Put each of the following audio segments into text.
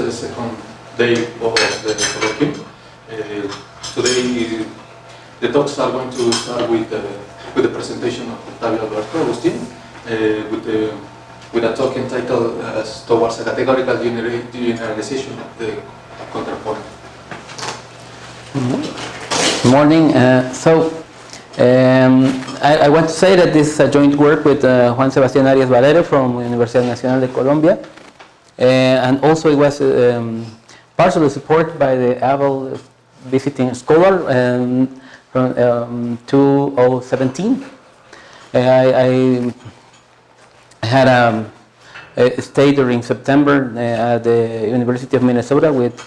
the second day of the colloquium. Today the talks are going to start with the presentation of Octavio Alberto Agustín with a talk entitled Towards a Categorical Generalization of the Counterpoint. Good morning. I want to say that this is a joint work with Juan Sebastián Arias Valero from Universidad Nacional de Colombia, and also it was partially supported by the ABLE visiting scholar from 2017. I had a stay during September at the University of Minnesota with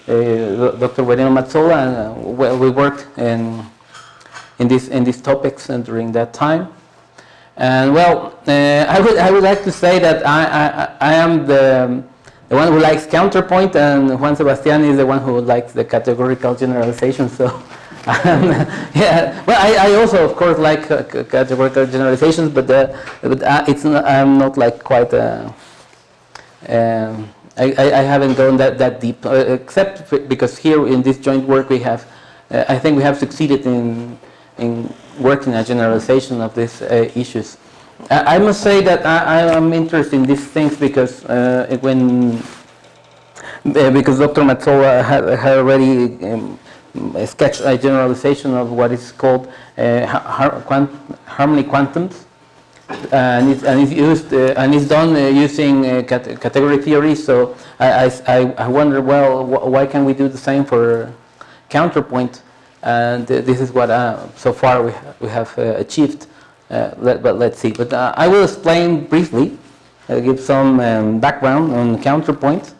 Dr. Guerrero Mazzola, and we worked in these topics during that time. And well, I would like to say that I am the one who likes counterpoint, and Juan Sebastián is the one who likes the categorical generalization. So, yeah. Well, I also, of course, like categorical generalizations, but it's not, I'm not like quite. I haven't gone that deep, except because here in this joint work we have, I think we have succeeded in working a generalization of these issues. I must say that I am interested in these things because because Dr. Mazzola had already sketched a generalization of what is called harmony quantums, and it's done using category theory. So I wonder, well, why can't we do the same for counterpoint? And this is what so far we have achieved. But let's see. But I will explain briefly, give some background on counterpoint.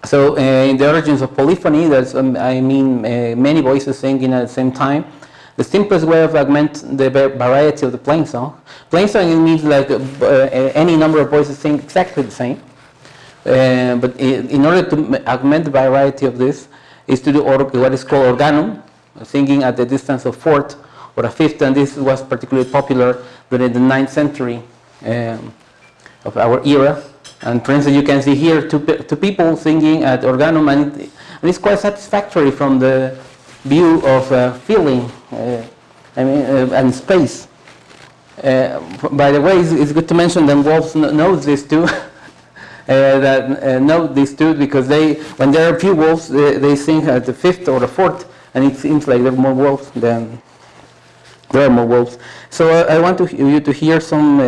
So in the origins of polyphony, there's many voices singing at the same time. The simplest way of augment the variety of the plain song. Plain song, it means like any number of voices sing exactly the same. But in order to augment the variety of this, is to do what is called organum, singing at the distance of fourth or a fifth, and this was particularly popular during the 9th century of our era. And for instance, you can see here two people singing at organum, and it's quite satisfactory from the view of feeling and space. By the way, it's good to mention that wolves know this too. Know these two because when there are few wolves, they sing at the fifth or the fourth, and it seems like there are more wolves than there are more wolves. So I want you to hear some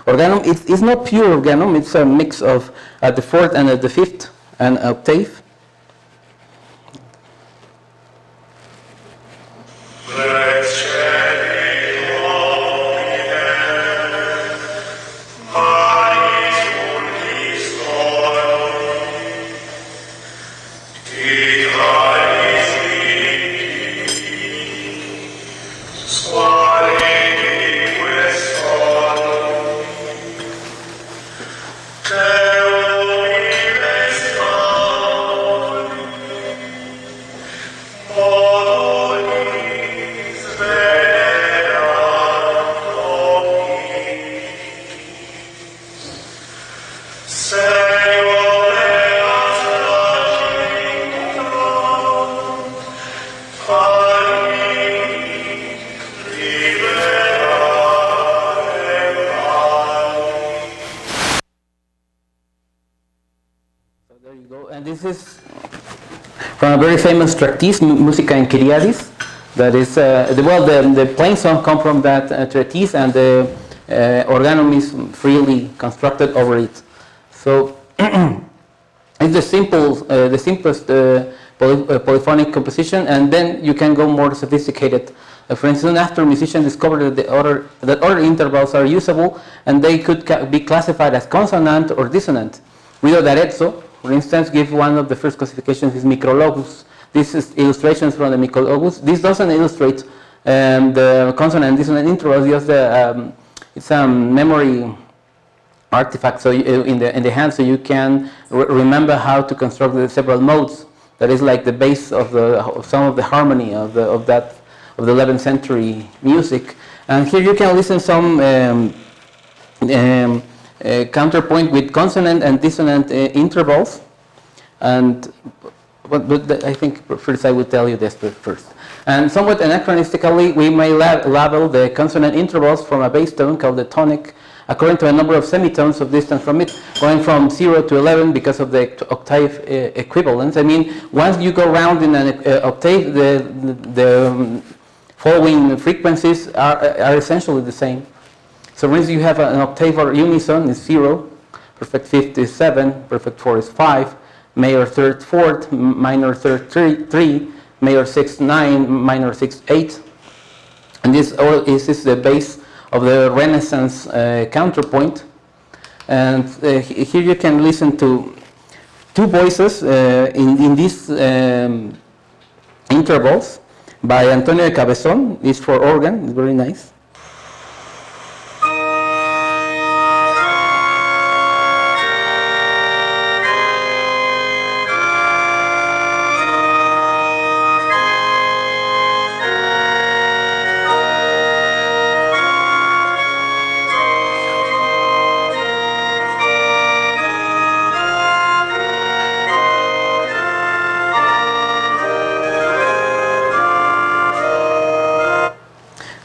organum. It's not pure organum. It's a mix of at the fourth and at the fifth and octave. A very famous treatise, Musica in Kyriadis, that is, the plain song comes from that treatise, and the organum is freely constructed over it. So it's the simplest polyphonic composition, and then you can go more sophisticated. For instance, after musicians discovered that other intervals are usable, and they could be classified as consonant or dissonant. Guido d'Arezzo, for instance, give one of the first classifications is micrologus. This is illustrations from the micrologus. This doesn't illustrate the consonant and dissonant intervals. Just it's a memory artifact. So in the hand, so you can remember how to construct the several modes. That is like the base of some of the harmony of the 11th century music. And here you can listen some counterpoint with consonant and dissonant intervals. And but I think first I will tell you this first. And somewhat anachronistically, we may label the consonant intervals from a base tone called the tonic according to a number of semitones of distance from it, going from 0 to 11 because of the octave equivalence. I mean, once you go around in an octave, the following frequencies are essentially the same. So once you have an octave or unison is 0, perfect fifth is 7, perfect fourth is 5, major third 4th, minor third 3, major sixth 9, minor sixth 8. And this is the base of the Renaissance counterpoint. And here you can listen to two voices in these intervals by Antonio de Cabezón. It's for organ, it's very nice.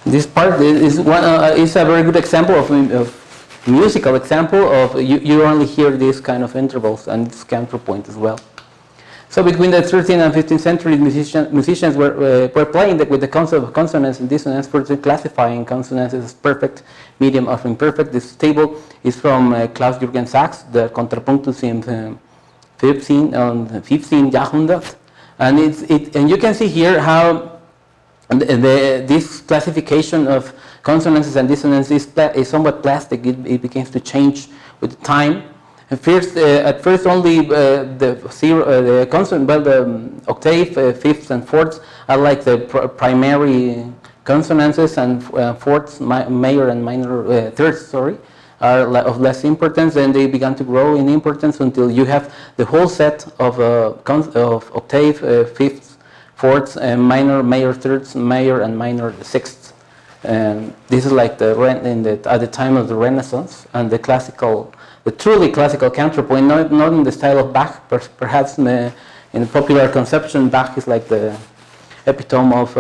This part is a very good example of musical example of you only hear these kind of intervals and this counterpoint as well. So between the 13th and 15th century, musicians were playing with the concept of consonance and dissonance, for classifying consonants as perfect, medium, or imperfect. This table is from Klaus-Jürgen Sachs, the Contrapunctus im 15th Jahrhundert, and you can see here how this classification of consonances and dissonances is somewhat plastic. It begins to change with time. At first only the consonant, well, the octave, fifths and fourths are like the primary consonances, and fourths, major and minor, thirds, sorry, are of less importance, and they began to grow in importance until you have the whole set of octave, fifths, fourths, and minor, major thirds, major and minor sixths. And this is like at the time of the Renaissance, and the truly classical counterpoint, not in the style of Bach, perhaps in the popular conception, Bach is like the epitome of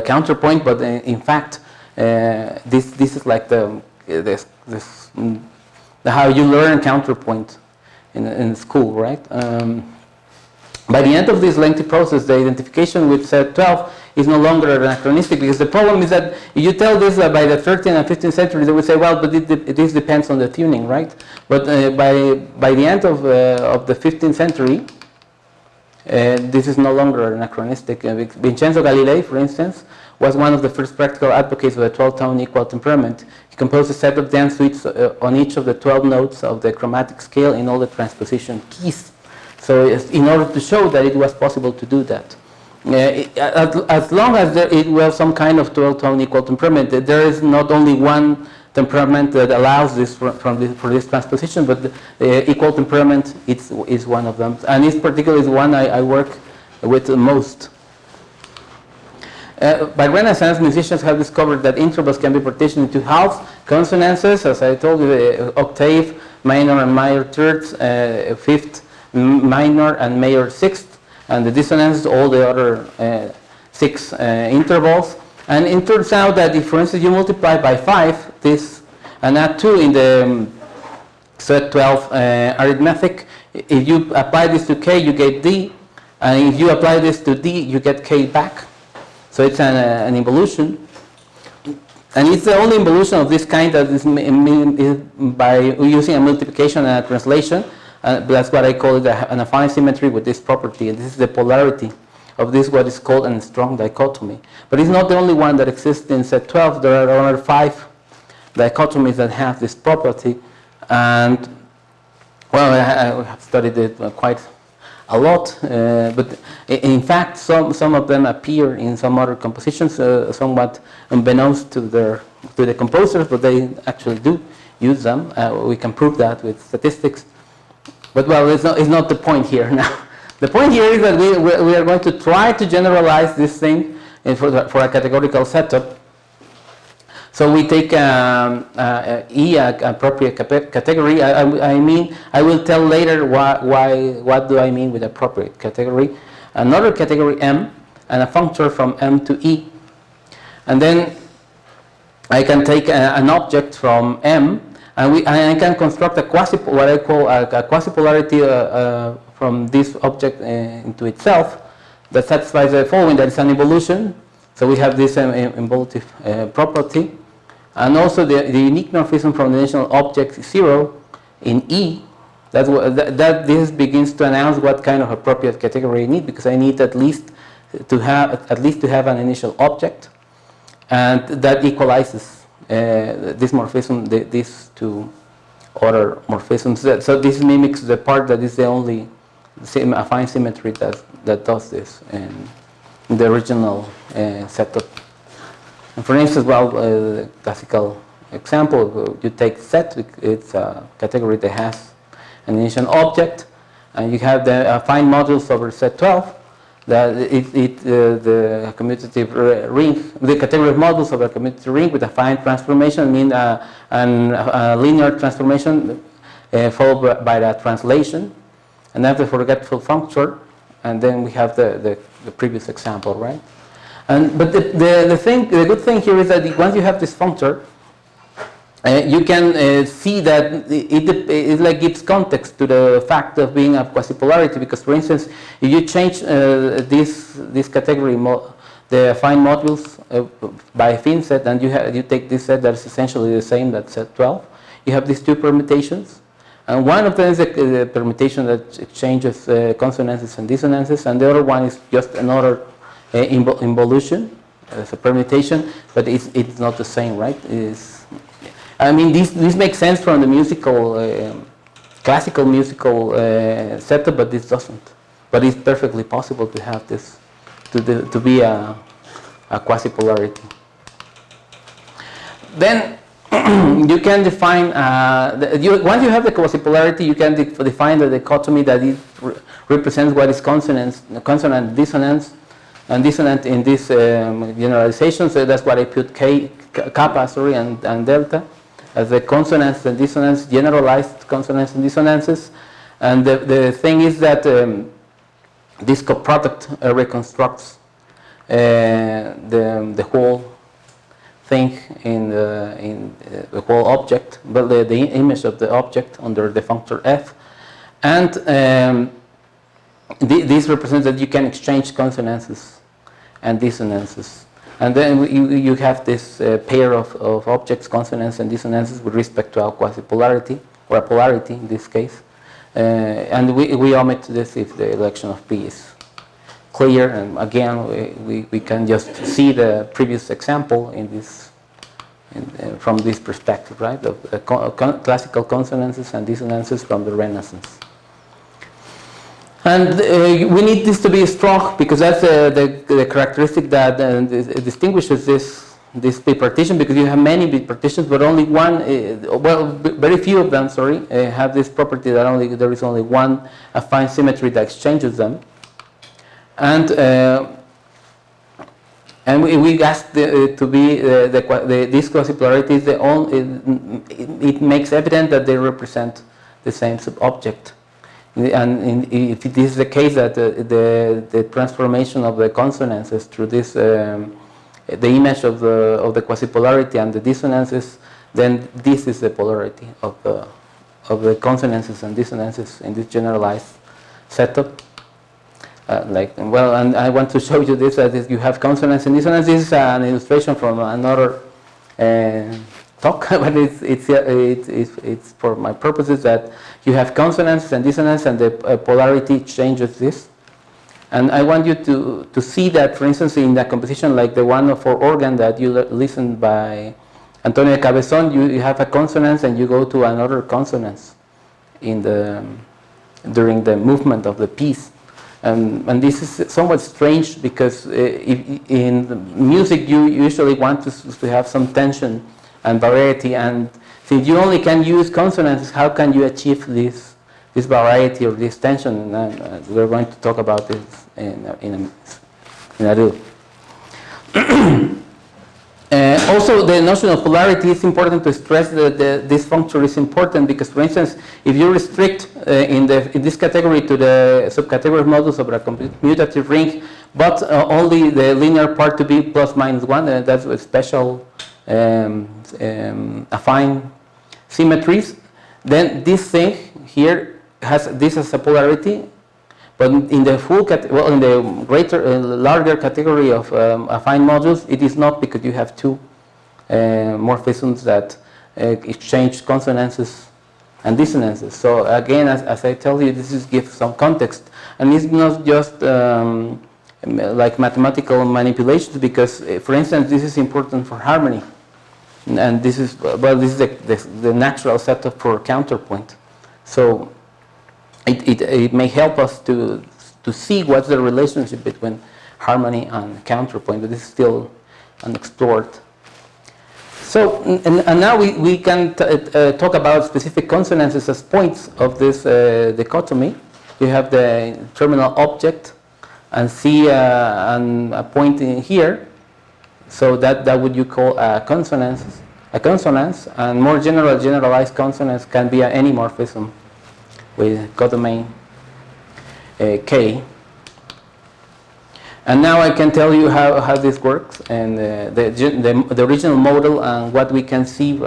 counterpoint, but in fact, this is like how you learn counterpoint in school, right? By the end of this lengthy process, the identification with set 12 is no longer anachronistic, because the problem is that if you tell this by the 13th and 15th century, they would say, well, but this depends on the tuning, right? But by the end of the 15th century, this is no longer anachronistic. Vincenzo Galilei, for instance, was one of the first practical advocates of a 12-tone equal temperament. He composed a set of dance suites on each of the 12 notes of the chromatic scale in all the transposition keys. So in order to show that it was possible to do that. As long as it was some kind of 12-tone equal temperament, there is not only one temperament that allows this for this transposition, but the equal temperament is one of them, and it's particularly the one I work with the most. By Renaissance, musicians have discovered that intervals can be partitioned into halves. Consonances, as I told you, the octave, minor and major thirds, fifth, minor and major sixth, and the dissonances, all the other 6 intervals. And it turns out that if, for instance, you multiply by 5 this and add 2 in the set 12 arithmetic, if you apply this to K, you get D, and if you apply this to D, you get K back. So it's an involution. And it's the only involution of this kind that is by using a multiplication and a translation. That's what I call it, an affine symmetry with this property. And this is the polarity of this, what is called a strong dichotomy. But it's not the only one that exists in set 12. There are another 5 dichotomies that have this property. And, well, I have studied it quite a lot. But in fact, some of them appear in some other compositions, somewhat unbeknownst to the composers, but they actually do use them. We can prove that with statistics. But, well, it's not the point here now. The point here is that we are going to try to generalize this thing for a categorical setup. So we take E, appropriate category. I mean, I will tell later what do I mean with appropriate category. Another category M, and a functor from M to E. And then I can take an object from M, and I can construct what I call a quasi-polarity from this object into itself that satisfies the following. That is an involution. So we have this involutive property. And also the unique morphism from the initial object 0 in E. This begins to announce what kind of appropriate category I need, because I need at least to have an initial object, and that equalizes this morphism, these two other morphisms. So this mimics the part that is the only affine symmetry that does this in the original setup. And for instance, the classical example, you take set, it's a category that has an initial object, and you have the affine modules over set 12, the commutative ring, the category of modules of a commutative ring with affine transformation, mean a linear transformation followed by the translation, and then the forgetful functor, and then we have the previous example, right? But the good thing here is that once you have this functor, you can see that it like gives context to the fact of being a quasi-polarity, because for instance, if you change this category, the affine modules by affine set, and you take this set that is essentially the same that set 12, you have these two permutations, and one of them is the permutation that exchanges consonances and dissonances, and the other one is just another involution. It's a permutation, but it's not the same, right? I mean, this makes sense from the musical, classical musical setup, but this doesn't. But it's perfectly possible to have this, to be a quasi-polarity. Then you can define, once you have the quasi-polarity, you can define the dichotomy that it represents what is consonant, dissonance, and dissonant in this generalization. So that's what I put kappa, and delta as the consonants and dissonance, generalized consonants and dissonances. And the thing is that this coproduct reconstructs the whole thing in the whole object, but the image of the object under the functor f. And this represents that you can exchange consonances and dissonances. And then you have this pair of objects, consonants and dissonances, with respect to a quasi-polarity, or a polarity in this case. And we omit this if the election of P is clear. And again, we can just see the previous example in this, from this perspective, right? Of classical consonances and dissonances from the Renaissance. And we need this to be strong, because that's the characteristic that distinguishes this bipartition, because you have many bipartitions, but only one, very few of them, have this property that there is only one affine symmetry that exchanges them. And we ask to be this quasi-polarity is it makes evident that they represent the same subobject. And if this is the case, that the transformation of the consonances through this, the image of the quasi-polarity and the dissonances, then this is the polarity of the consonances and dissonances in this generalized setup. And I want to show you this, that you have consonants and dissonance. This is an illustration from another talk, but it's for my purposes, that you have consonants and dissonance, and the polarity changes this. And I want you to see that, for instance, in a composition like the one for organ that you listened by Antonio de Cabezon, you have a consonance and you go to another consonance during the movement of the piece. And this is somewhat strange, because in music you usually want to have some tension and variety, and since you only can use consonants, how can you achieve this variety or this tension? And we're going to talk about this in a little. Also, the notion of polarity is important to stress that this functor is important because, for instance, if you restrict in this category to the subcategory modulus of a commutative ring, but only the linear part to be plus minus 1, that's a special affine symmetries, then this thing here has this as a polarity. But in the in the larger category of affine modules, it is not, because you have two morphisms that exchange consonances and dissonances. So again, as I tell you, this gives some context, and it's not just like mathematical manipulations, because, for instance, this is important for harmony, and this is the natural setup for counterpoint. So it may help us to see what's the relationship between harmony and counterpoint, but this is still unexplored. So, and now we can talk about specific consonances as points of this dichotomy. You have the terminal object and see a point in here. So that would you call a consonance, and more generalized consonants can be any morphism with codomain K. And now I can tell you how this works, and the original model and what we can see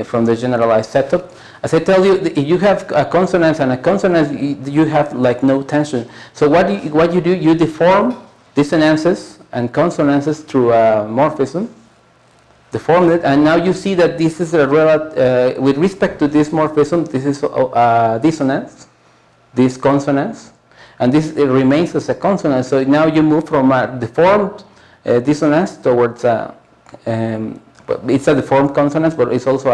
from the generalized setup. As I tell you, if you have a consonance and a consonance, you have like no tension. So what you do, you deform dissonances and consonances through a morphism. Deform it, and now you see that this is a with respect to this morphism, this is a dissonance, this consonance, and this remains as a consonant. So now you move from a deformed dissonance towards it's a deformed consonant, but it's also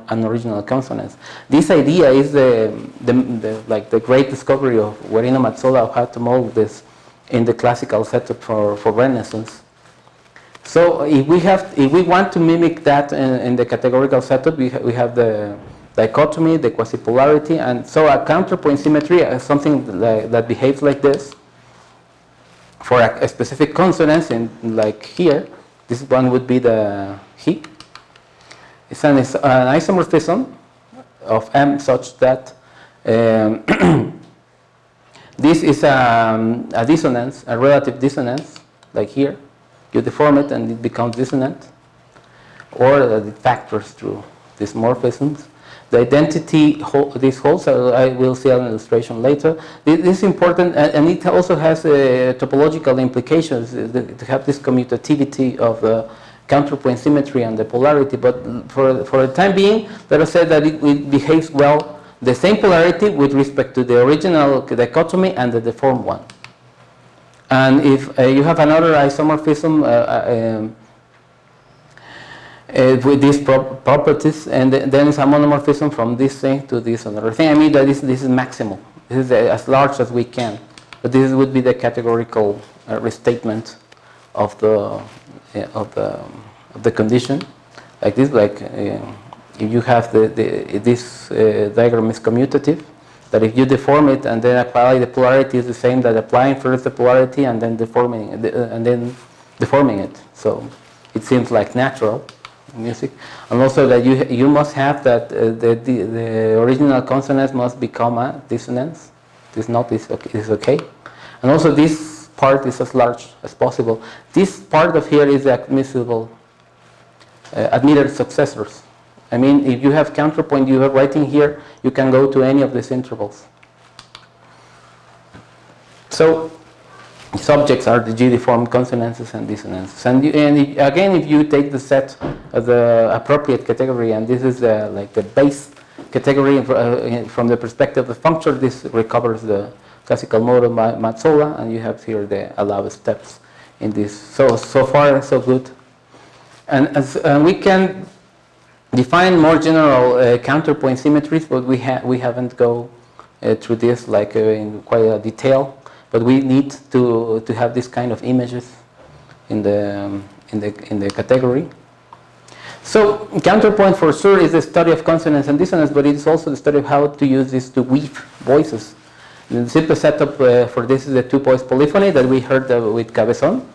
an original consonant. This idea is the great discovery of Guarino Mazzola of how to model this in the classical setup for Renaissance. So if we want to mimic that in the categorical setup, we have the dichotomy, the quasi-polarity, and so a counterpoint symmetry is something that behaves like this for a specific consonance, and like here, this one would be the he. It's an isomorphism of M such that this is a dissonance, a relative dissonance, like here. You deform it and it becomes dissonant, or it factors through these morphisms. The identity this holds, I will see an illustration later. This is important, and it also has topological implications to have this commutativity of the counterpoint symmetry and the polarity. But for the time being, let us say that it behaves well, the same polarity with respect to the original dichotomy and the deformed one. And if you have another isomorphism with these properties, and then it's a monomorphism from this thing to this another thing. I mean that this is maximal. This is as large as we can. But this would be the categorical restatement of the condition, like this. Like if you have this diagram is commutative. That if you deform it and then apply the polarity is the same that applying first the polarity and then deforming it. So it seems like natural music, and also that you must have that the original consonant must become a dissonance. This note is okay, and also this part is as large as possible. This part of here is admissible, admitted successors. I mean, if you have counterpoint, you have writing here, you can go to any of these intervals. So, subjects are the G-deformed consonances and dissonances. And again, if you take the set of the appropriate category, and this is like the base category from the perspective of the functor, this recovers the classical mode of Mazzola, and you have here the allowed steps in this. So far, so good. And we can define more general counterpoint symmetries, but we haven't go through this like in quite a detail. But we need to have this kind of images in the category. So counterpoint for sure is the study of consonance and dissonance, but it is also the study of how to use this to weave voices. And the simple setup for this is the two-voice polyphony that we heard with Cabezon.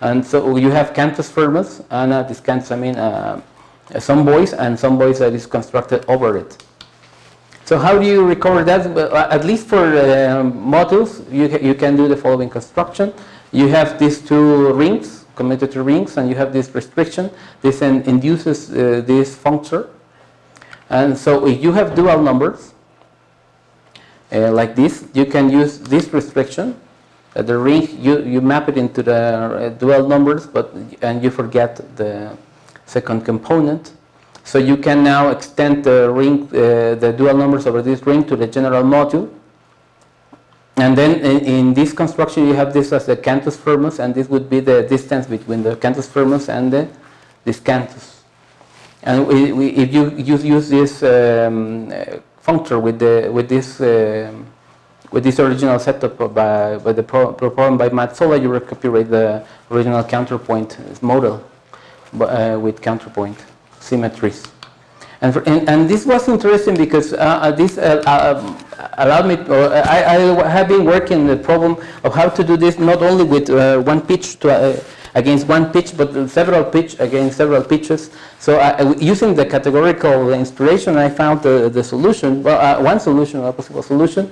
And so you have cantus firmus, and this cantus, I mean, some voice, and some voice that is constructed over it. So how do you recover that? At least for modules, you can do the following construction. You have these two rings, commutative rings, and you have this restriction. This induces this functor. And so if you have dual numbers, like this, you can use this restriction. The ring, you map it into the dual numbers, and you forget the second component. So you can now extend the ring, the dual numbers over this ring to the general module. And then in this construction, you have this as the cantus firmus, and this would be the distance between the cantus firmus and this cantus. And if you use this functor with this original setup by the program by Mazzola, you recuperate the original counterpoint model with counterpoint symmetries. And this was interesting because this allowed me, I have been working the problem of how to do this not only with one pitch against one pitch, but several pitch against several pitches. So using the categorical inspiration, I found the solution, well, one solution, a possible solution.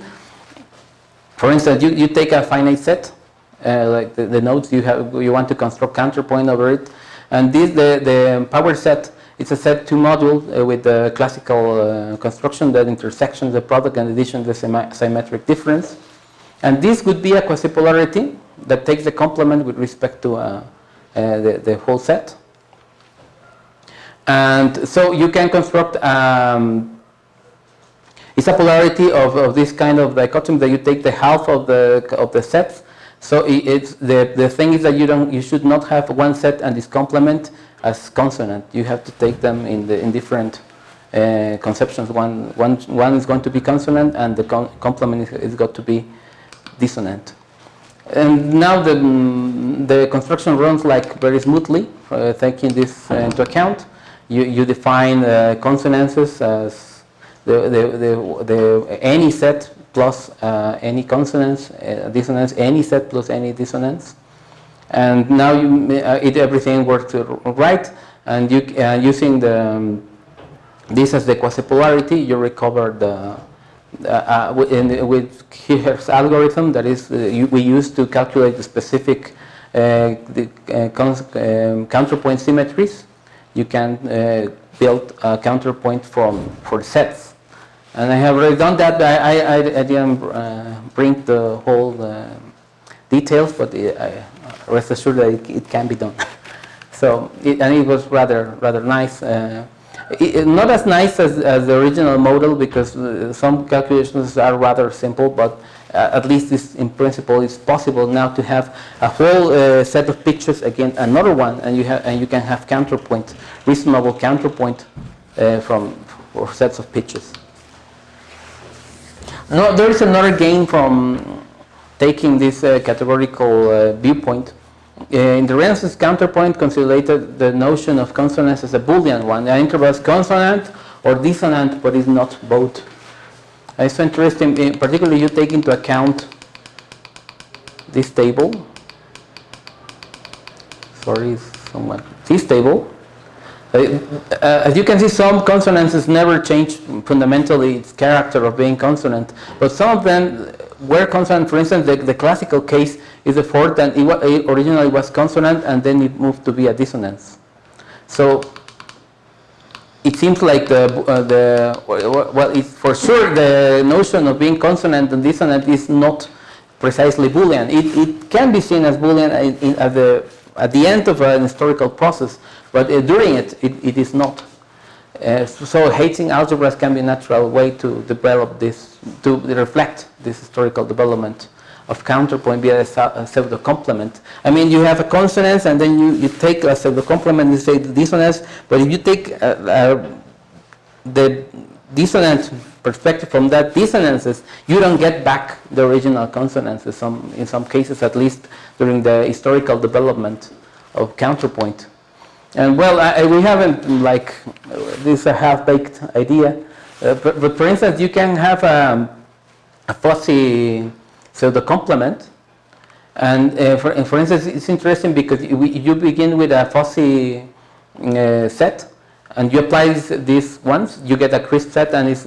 For instance, you take a finite set, like the nodes you want to construct counterpoint over it, and this the power set. It's a set 2 module with the classical construction, that intersection, the product, and addition, the symmetric difference. And this would be a quasi-polarity that takes the complement with respect to the whole set. And so you can construct, it's a polarity of this kind of dichotomy that you take the half of the sets. So it's the thing is that you should not have one set and this complement as consonant. You have to take them in different conceptions. One is going to be consonant, and the complement is going to be dissonant. And now the construction runs like very smoothly, taking this into account. You define consonances as the any set plus any consonants, dissonance, any set plus any dissonance. And now everything works right, and using this as the quasi-polarity, you recover with Hilbert's algorithm, that is we use to calculate the specific counterpoint symmetries. You can build a counterpoint for sets. And I have already done that, but I didn't bring the whole details, but rest assured that it can be done. So, it was rather nice. Not as nice as the original model, because some calculations are rather simple, but at least this, in principle, it's possible now to have a whole set of pictures against another one, and you can have counterpoint, reasonable counterpoint for sets of pitches. No, there is another gain from taking this categorical viewpoint. In the Renaissance counterpoint considered the notion of consonance as a Boolean one. The interval is consonant or dissonant, but is not both. It's interesting, particularly you take into account this table. Sorry, somewhat. This table. As you can see, some consonances never change fundamentally its character of being consonant, but some of them were consonant. For instance, the classical case is the fourth, and it originally was consonant, and then it moved to be a dissonance. So it seems like it's for sure the notion of being consonant and dissonant is not precisely Boolean. It can be seen as Boolean at the end of an historical process, but during it is not. So Heyting algebras can be a natural way to develop this, to reflect this historical development of counterpoint via a pseudo-complement. I mean, you have a consonance, and then you take a pseudo-complement and you say the dissonance, but if you take the dissonant perspective from that dissonances, you don't get back the original consonances, in some cases at least, during the historical development of counterpoint. And well, we haven't, like, this is a half-baked idea, but for instance, you can have a fuzzy pseudo-complement, And for instance, it's interesting because you begin with a fuzzy set, and you apply this once, you get a crisp set, and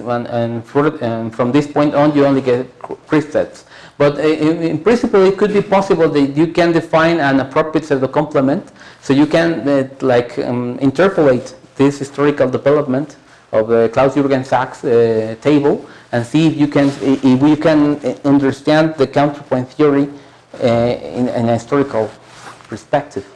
from this point on, you only get crisp sets. But in principle, it could be possible that you can define an appropriate pseudo complement, so you can interpolate this historical development of the Klaus-Jürgen-Sachs table and see if you can understand the counterpoint theory in a historical perspective.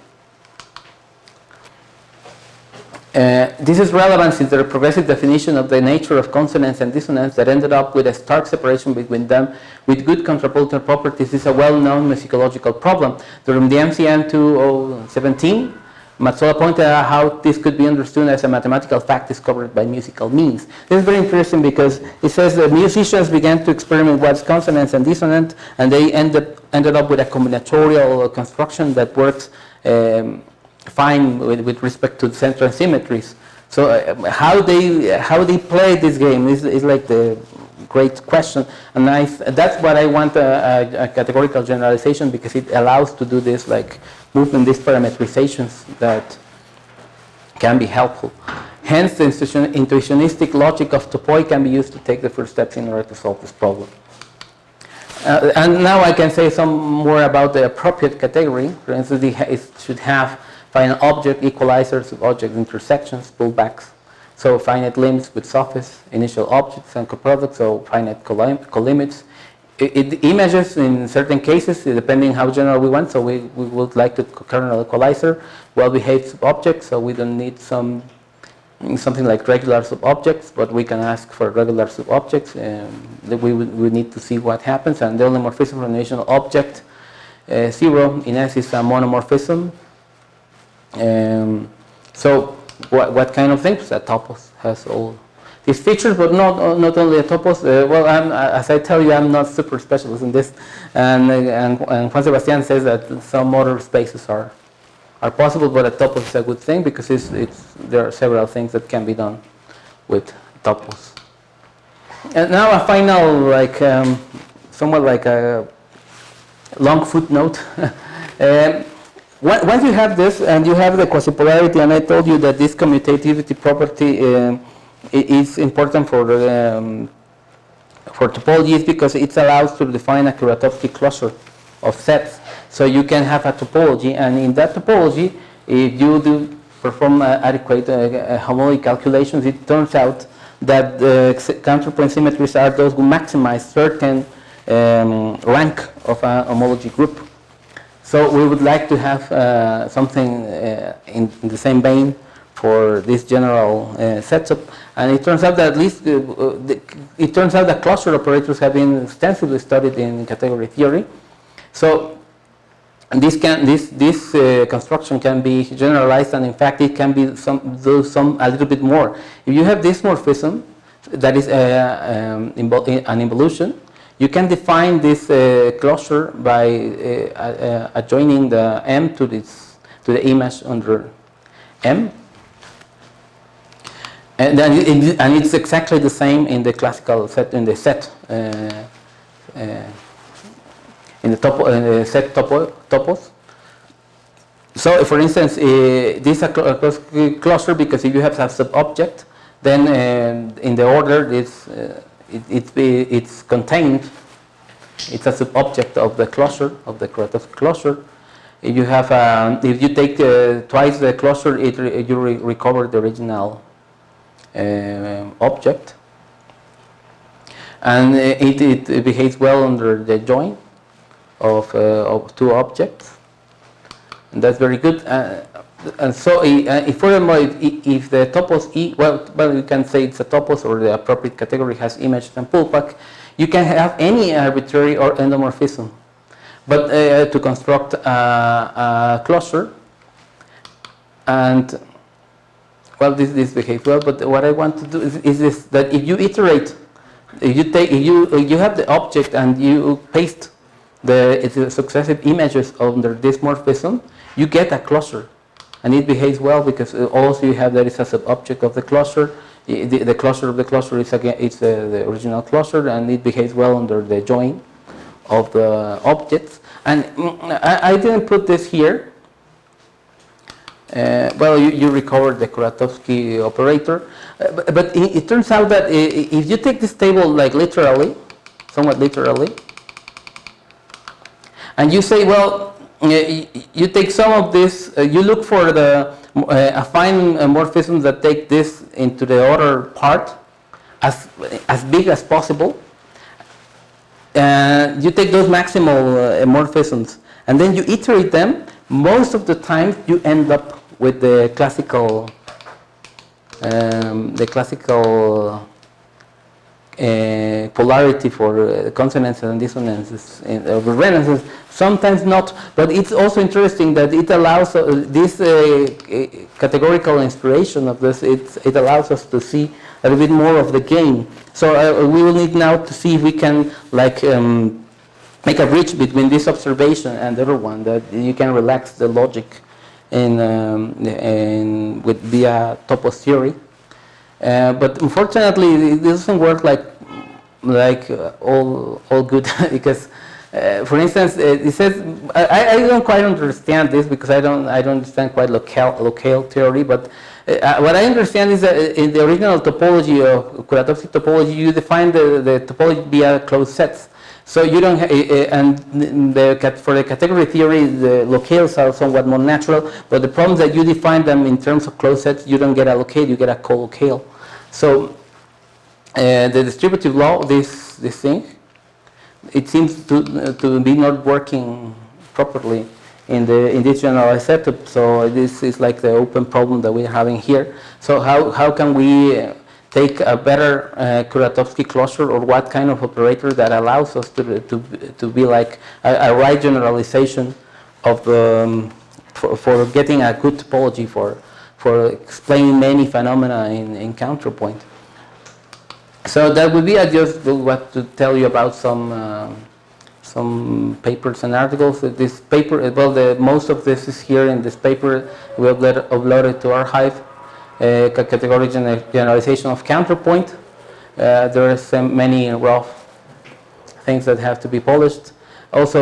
This is relevant since the progressive definition of the nature of consonance and dissonance that ended up with a stark separation between them with good contrapuntal properties is a well-known musicological problem. During the MCM 2017, Mazzola pointed out how this could be understood as a mathematical fact discovered by musical means. This is very interesting because it says that musicians began to experiment with consonance and dissonance, and they ended up with a combinatorial construction that works fine with respect to central symmetries. So how they play this game is like the great question, and that's what I want a categorical generalization, because it allows to do this like movement, these parametrizations that can be helpful. Hence, the intuitionistic logic of topoi can be used to take the first steps in order to solve this problem. And now I can say some more about the appropriate category. For instance, it should have finite object, equalizers of object intersections, pullbacks. So finite limits with sophists, initial objects and coproducts, so finite colimits. Images in certain cases, depending how general we want, so we would like to kernel equalizer, well-behaved subobjects, so we don't need something like regular subobjects, but we can ask for regular subobjects, and we need to see what happens. And the only morphism from the initial object, 0, in S is a monomorphism. So what kind of things? A topos has all these features, but not only a topos. Well, as I tell you, I'm not super specialist in this, and Juan Sebastian says that some other spaces are possible, but a topos is a good thing because there are several things that can be done with topos. And now a final, like somewhat like a long footnote. Once you have this and you have the quasi-polarity, and I told you that this commutativity property is important for topologies because it allows to define a Kuratowski cluster of sets. So you can have a topology, and in that topology, if you do perform adequate homology calculations, it turns out that the counterpoint symmetries are those who maximize certain rank of a homology group. So we would like to have something in the same vein for this general setup, and it turns out that at least it turns out that cluster operators have been extensively studied in category theory. So this construction can be generalized, and in fact it can be a little bit more. If you have this morphism that is an involution, you can define this cluster by adjoining the M to the image under M, and then it's exactly the same in the classical set, in the set in the set topos. So, for instance, this is a cluster because if you have a sub-object, then in the order it's contained. It's a sub-object of the cluster, of the Kuratowski cluster. If you have, if you take twice the cluster, you recover the original object, and it behaves well under the join of two objects, and that's very good. And so, furthermore, if the topos well, you can say it's a topos, or the appropriate category has image and pullback, you can have any arbitrary or endomorphism, but to construct a cluster, and well, this behaves well. But what I want to do is this: that if you iterate, if you have the object and you paste the successive images under this morphism, you get a cluster. And it behaves well because also you have that it's a sub-object of the cluster. The cluster of the cluster is again the original cluster, and it behaves well under the join of the objects. And I didn't put this here. Well, you recovered the Kuratowski operator, but it turns out that if you take this table like literally, somewhat literally, and you say, well, you take some of this, you look for the affine morphisms that take this into the other part as big as possible. You take those maximal morphisms, and then you iterate them. Most of the time, you end up with the classical polarity for consonants and dissonances of resonances. Sometimes not, but it's also interesting that it allows this categorical inspiration of this. It allows us to see a little bit more of the game. So we will need now to see if we can like make a bridge between this observation and the other one, that you can relax the logic with via topos theory. But unfortunately, it doesn't work like all good because, for instance, it says I don't quite understand this because I don't understand quite locale theory. But what I understand is that in the original topology of Kuratowski topology, you define the topology via closed sets. So you don't, and for the category theory, the locales are somewhat more natural. But the problem is that you define them in terms of closed sets. You don't get a locale, you get a colocale. So the distributive law, this thing, it seems to be not working properly in this generalized setup. So this is like the open problem that we're having here. So how can we take a better Kuratowski closure, or what kind of operator that allows us to be like a right generalization of for getting a good topology for explaining many phenomena in counterpoint. So that would be, I just want to tell you about some papers and articles. This paper, well, most of this is here in this paper. We uploaded to Archive. Categorical generalization of counterpoint. There are many rough things that have to be polished. Also,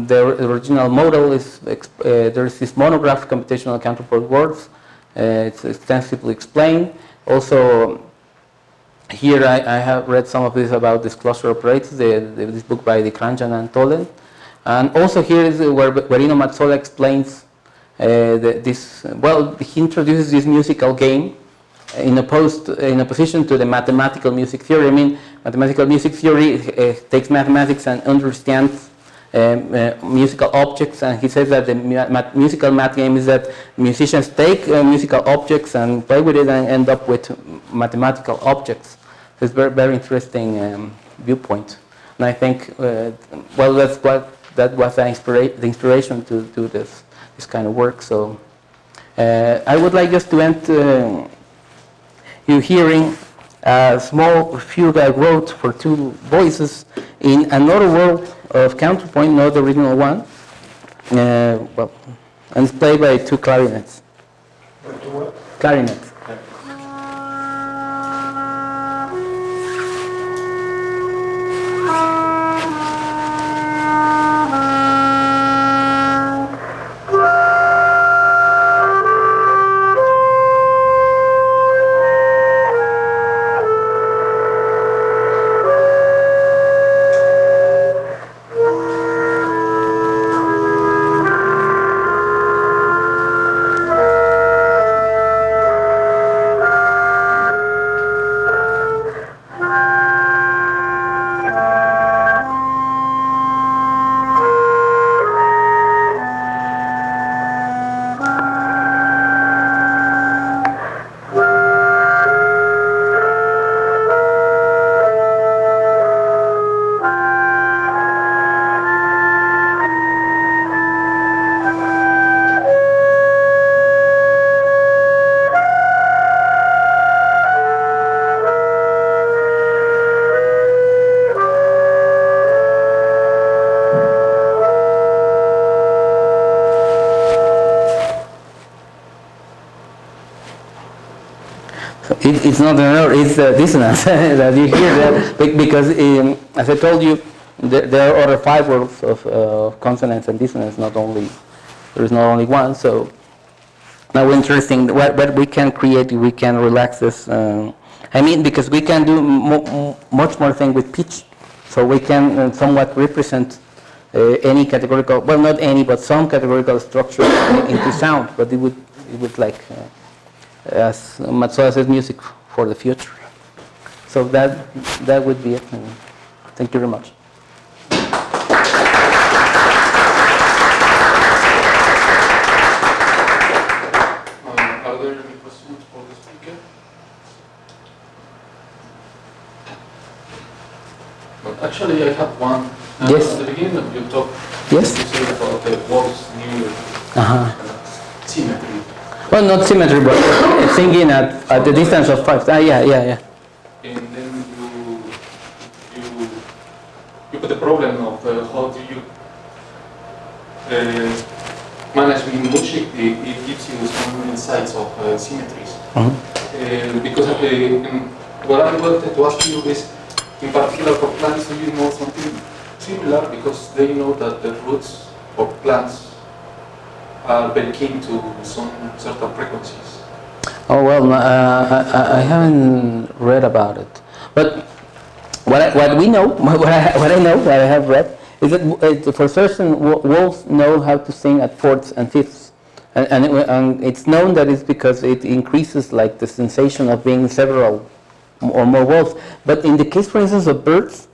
the original model is there is this monograph, computational counterpoint words. It's extensively explained. Also, here I have read some of this about disclosure operators. This book by Kranjan and Tolen, and also here is where Guarino Mazzola explains. He introduces this musical game in opposition to the mathematical music theory. I mean, mathematical music theory takes mathematics and understands musical objects, and he says that the musical math game is that musicians take musical objects and play with it and end up with mathematical objects. It's very, very interesting viewpoint, and I think that was the inspiration to do this kind of work. So I would like just to end you hearing a small fugue I wrote for two voices in another world of counterpoint, not the original one. And it's played by two clarinets. Clarinets. It's not an error, it's a dissonance that you hear that, because as I told you, there are other 5 worlds of consonants and dissonants. There is not only one. So now interesting. What we can create, we can relax this. I mean, because we can do much more thing with pitch. So we can somewhat represent any categorical, well, not any, but some categorical structure into sound. But it would like, as Matsuda says, music for the future. So that would be it. Thank you very much. Are there any questions for the speaker? But actually, I have one. Yes. At the beginning of your talk, Yes. you said about the walls near symmetry. Well, not symmetry, but singing at the distance of 5. Yeah. And then you put the problem of how do you manage with music. It gives you some insights of symmetries. Because what I wanted to ask you is, in particular for plants, do you know something similar? Because they know that the roots of plants are very keen to some certain frequencies. Oh well, I haven't read about it, but what we know, what I know, what I have read, is that for certain wolves know how to sing at 4ths and 5ths, and it's known that it's because it increases like the sensation of being several or more wolves. But in the case, for instance, of birds,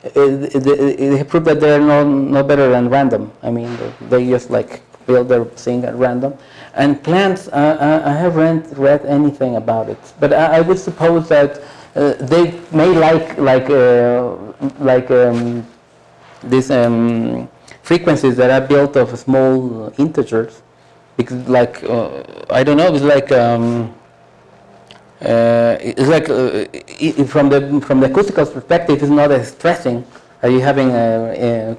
they prove that they're no better than random. I mean, they just like build their thing at random. And plants, I haven't read anything about it, but I would suppose that they may like these frequencies that are built of small integers, because like I don't know, it's like from the acoustical perspective, it's not as stressing. Are you having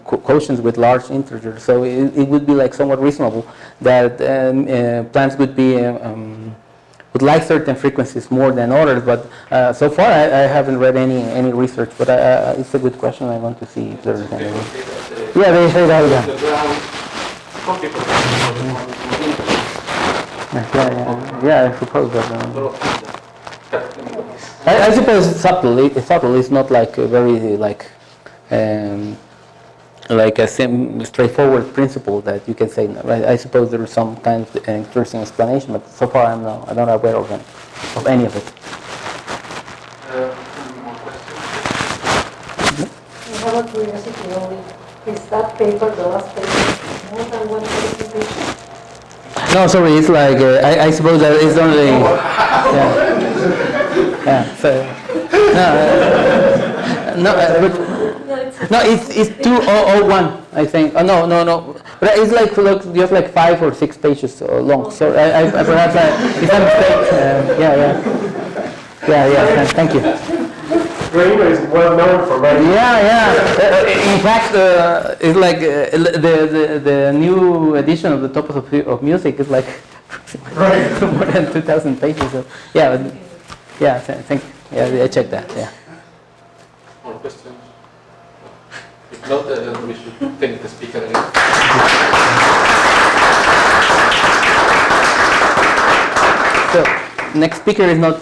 quotients with large integers? So it would be like somewhat reasonable that plants would be would like certain frequencies more than others. But so far, I haven't read any research. But it's a good question. I want to see if there's any. Yeah, they say that. Yeah, I suppose that. I suppose it's subtle. It's subtle. It's not like very like a straightforward principle that you can say. I suppose there is some kind of interesting explanation, but so far I'm not aware of any of it. More questions? I have a curiosity only. Is that paper, the last paper, more than one presentation? No, sorry. It's like I suppose that it's only. So, no, it's 2001, I think. Oh, no. But it's like just like 5 or 6 pages long. So I perhaps it's a mistake. Yeah. Thank you. Greenway is well known for writing. In fact, it's like the new edition of the Topos of Music is like more than 2,000 pages. So thank you. Yeah, I checked that. Yeah. More questions? If not, we should thank the speaker again. So next speaker is not